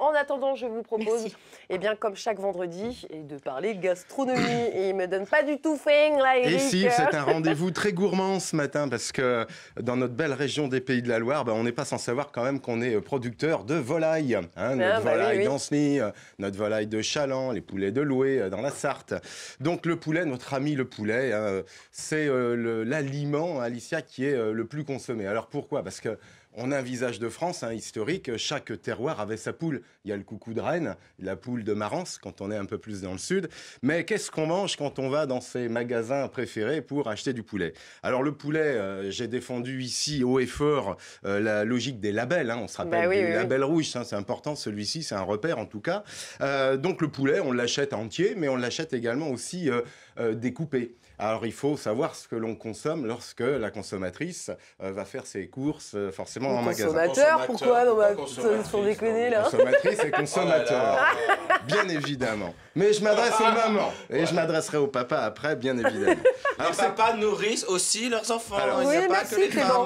En attendant, je vous propose, Merci. eh bien, comme chaque vendredi, et de parler gastronomie. Et il me donne pas du tout faim, là, Eric. Et si, c'est un rendez-vous très gourmand ce matin, parce que dans notre belle région des Pays de la Loire, on n'est pas sans savoir quand même qu'on est producteur de volailles. Notre volaille d'Ancenis, notre volaille de Chaland, les poulets de Loué dans la Sarthe. Donc le poulet, notre ami le poulet, c'est l'aliment, Alicia, qui est le plus consommé. Alors pourquoi? Parce que on a un visage de France historique, chaque terroir avait sa poule. Il y a le coucou de Rennes, la poule de Marans, quand on est un peu plus dans le sud. Mais qu'est-ce qu'on mange quand on va dans ses magasins préférés pour acheter du poulet? Alors le poulet, j'ai défendu ici haut et fort la logique des labels. On se rappelle du label rouge, c'est important, celui-ci, c'est un repère en tout cas. Donc le poulet, on l'achète entier, mais on l'achète également aussi découpé. Alors, il faut savoir ce que l'on consomme lorsque la consommatrice va faire ses courses, forcément en magasin. Consommateur, pourquoi? Sans déconner, là. Consommatrice et consommateur, bien évidemment. Mais je m'adresse aux mamans et je m'adresserai au papa après, bien évidemment. Alors, les papas nourrissent aussi leurs enfants, il n'y a pas que les femmes.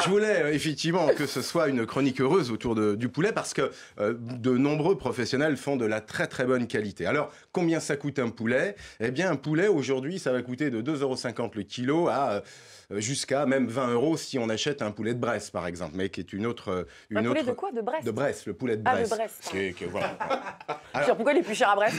Je voulais effectivement que ce soit une chronique heureuse autour du poulet parce que de nombreux professionnels font de la très très bonne qualité. Alors, combien ça coûte un poulet? Eh bien, un poulet, aujourd'hui, ça va coûter de 2,50 € le kilo à jusqu'à même 20 € si on achète un poulet de Bresse, par exemple, mais qui est une autre... poulet de quoi? De Bresse? De Bresse, le poulet de Bresse. Ah, de Bresse. Voilà. Alors, pourquoi il est plus cher à Brest?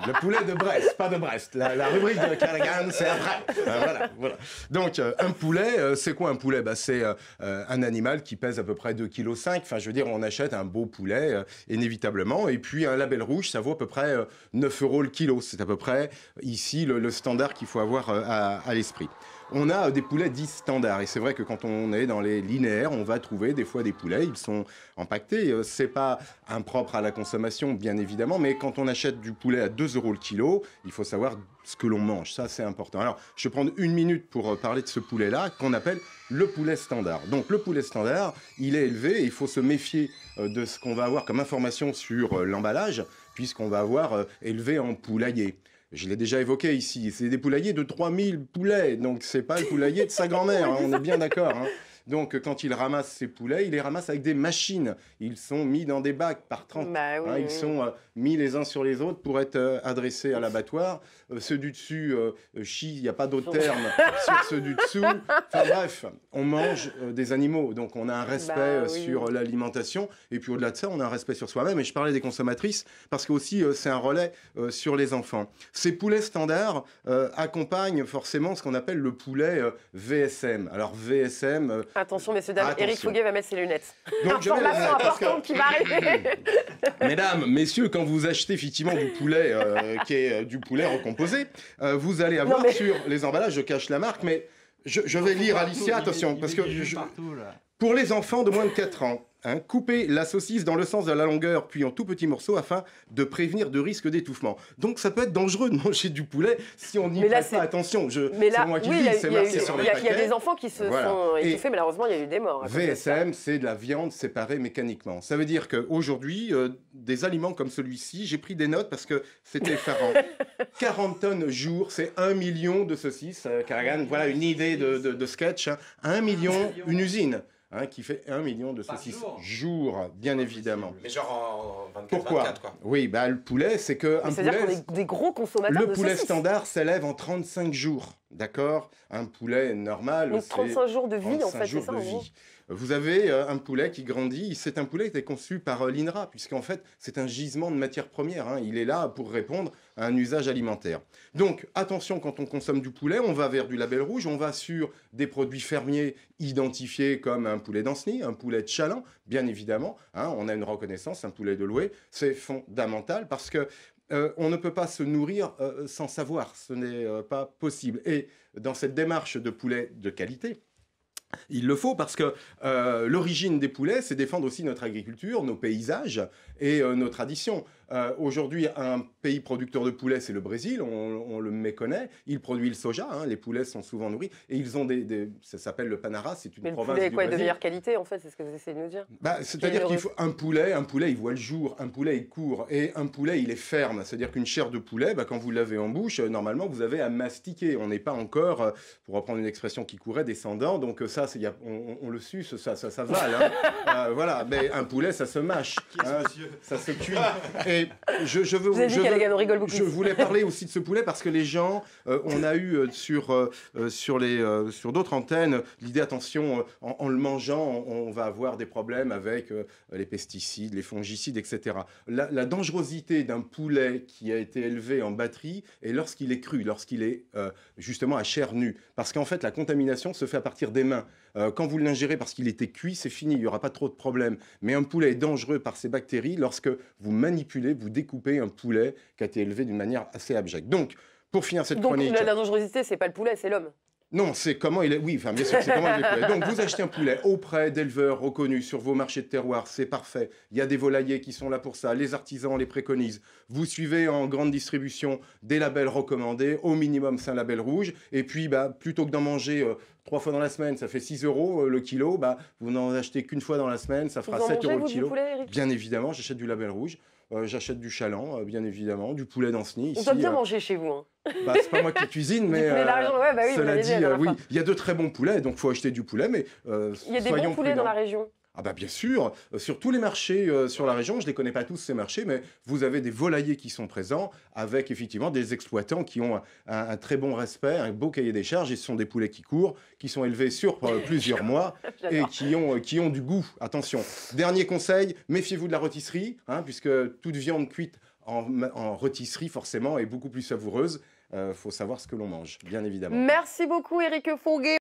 Le poulet de Brest, pas de Brest. La rubrique de Callaghan, c'est après. Voilà. Donc, un poulet, c'est quoi un poulet? C'est un animal qui pèse à peu près 2,5 kg. Enfin, je veux dire, on achète un beau poulet, inévitablement. Et puis, un label rouge, ça vaut à peu près 9 € le kilo. C'est à peu près, ici, le standard qu'il faut avoir à l'esprit. On a des poulets dits standards. Et c'est vrai que quand on est dans les linéaires, on va trouver des fois des poulets, ils sont empaquetés. C'est pas impropre à la consommation, bien évidemment, mais quand on achète du poulet à 2 € le kilo, il faut savoir ce que l'on mange. Ça, c'est important. Alors, je vais prendre une minute pour parler de ce poulet-là, qu'on appelle le poulet standard. Donc, le poulet standard, il est élevé et il faut se méfier de ce qu'on va avoir comme information sur l'emballage, puisqu'on va avoir élevé en poulailler. Je l'ai déjà évoqué ici, c'est des poulaillers de 3000 poulets, donc c'est pas le poulailler de sa grand-mère, on est bien d'accord. Donc quand il ramasse ses poulets, il les ramasse avec des machines. Ils sont mis dans des bacs par 30. Ils sont mis les uns sur les autres pour être adressés à l'abattoir. Ceux du dessus chient, il n'y a pas d'autre terme sur ceux du dessous. Enfin bref, on mange des animaux, donc on a un respect sur l'alimentation. Et puis au-delà de ça, on a un respect sur soi-même. Et je parlais des consommatrices parce que aussi c'est un relais sur les enfants. Ces poulets standards accompagnent forcément ce qu'on appelle le poulet VSM. Alors VSM... Attention, messieurs, dames, Eric Fouguet va mettre ses lunettes. Donc, information importante qui va arriver. Mesdames, messieurs, quand vous achetez effectivement du poulet qui est du poulet recomposé, vous allez avoir sur les emballages, je cache la marque, mais je vais lire Alicia, attention, parce que pour les enfants de moins de 4 ans, coupez la saucisse dans le sens de la longueur, puis en tout petits morceaux afin de prévenir de risque d'étouffement. Donc ça peut être dangereux de manger du poulet si on n'y prête pas attention. C'est moi qui le dis, c'est marqué sur les paquets. Il y a des enfants qui se sont étouffés, malheureusement il y a eu des morts. VSM, c'est de la viande séparée mécaniquement. Ça veut dire qu'aujourd'hui, des aliments comme celui-ci, j'ai pris des notes parce que c'était effarant. 40 tonnes jour, c'est 1 million de saucisses. Callaghan, voilà une idée de sketch. 1 million, une usine. Qui fait 1 million de saucisses jour, bien évidemment. Mais genre en 24, Pourquoi 24, quoi. Oui, le poulet, c'est que c'est-à-dire qu'on est des gros consommateurs de saucisses. Le poulet standard s'élève en 35 jours, d'accord? Un poulet normal, donc 35 jours de vie, en fait, c'est ça, en gros. Vous avez un poulet qui grandit. C'est un poulet qui a été conçu par l'INRA, puisqu'en fait, c'est un gisement de matières premières. Il est là pour répondre à un usage alimentaire. Donc, attention, quand on consomme du poulet, on va vers du label rouge, on va sur des produits fermiers identifiés comme un poulet d'Ancenis, un poulet de Chaland, bien évidemment. On a une reconnaissance, un poulet de Loué. C'est fondamental parce que on ne peut pas se nourrir sans savoir. Ce n'est pas possible. Et dans cette démarche de poulet de qualité, il le faut parce que l'origine des poulets, c'est défendre aussi notre agriculture, nos paysages et nos traditions. Aujourd'hui, un pays producteur de poulets, c'est le Brésil, on le méconnaît. Il produit le soja, les poulets sont souvent nourris. Et ils ont ça s'appelle le Panara, c'est une province du Brésil. Mais le poulet est de meilleure qualité, en fait, c'est ce que vous essayez de nous dire. C'est-à-dire qu'il faut un poulet, il voit le jour, un poulet, il court. Et un poulet, il est ferme. C'est-à-dire qu'une chair de poulet, quand vous l'avez en bouche, normalement, vous avez à mastiquer. On n'est pas encore, pour reprendre une expression qui courait, descendant. Donc ça ça, on le suce, ça vale. Hein. Voilà, mais un poulet, ça se mâche, hein, ça se cuit. Et je voulais parler aussi de ce poulet parce que les gens, on a eu sur d'autres antennes l'idée, attention, en le mangeant, on va avoir des problèmes avec les pesticides, les fongicides, etc. La dangerosité d'un poulet qui a été élevé en batterie est lorsqu'il est cru, lorsqu'il est justement à chair nue. Parce qu'en fait, la contamination se fait à partir des mains. Quand vous l'ingérez parce qu'il était cuit, c'est fini, il n'y aura pas trop de problèmes. Mais un poulet est dangereux par ces bactéries lorsque vous manipulez, vous découpez un poulet qui a été élevé d'une manière assez abjecte. Donc, pour finir cette chronique... Donc la dangerosité, c'est pas le poulet, c'est l'homme. Non, c'est comment il est. Oui, enfin, bien sûr, c'est comment il est poulet. Donc, vous achetez un poulet auprès d'éleveurs reconnus sur vos marchés de terroir, c'est parfait. Il y a des volaillers qui sont là pour ça. Les artisans les préconisent. Vous suivez en grande distribution des labels recommandés. Au minimum, c'est un label rouge. Et puis, plutôt que d'en manger 3 fois dans la semaine, ça fait 6 € le kilo. Vous n'en achetez qu'une fois dans la semaine, ça fera 7 € le kilo. Poulet, Eric ? Bien évidemment, j'achète du label rouge. J'achète du chaland, bien évidemment, du poulet d'Ancenis. On doit bien manger chez vous. Hein. C'est pas moi qui cuisine, mais cela dit, oui, il y a de très bons poulets, donc il faut acheter du poulet. Mais il y a des bons poulets dans la région. Ah bien sûr, sur tous les marchés sur la région, je ne les connais pas tous ces marchés, mais vous avez des volaillers qui sont présents avec effectivement des exploitants qui ont un très bon respect, un beau cahier des charges, et ce sont des poulets qui courent, qui sont élevés sur plusieurs mois et qui ont du goût. Attention, dernier conseil, méfiez-vous de la rôtisserie, hein, puisque toute viande cuite en rôtisserie forcément est beaucoup plus savoureuse. Faut savoir ce que l'on mange, bien évidemment. Merci beaucoup Eric Fourguet.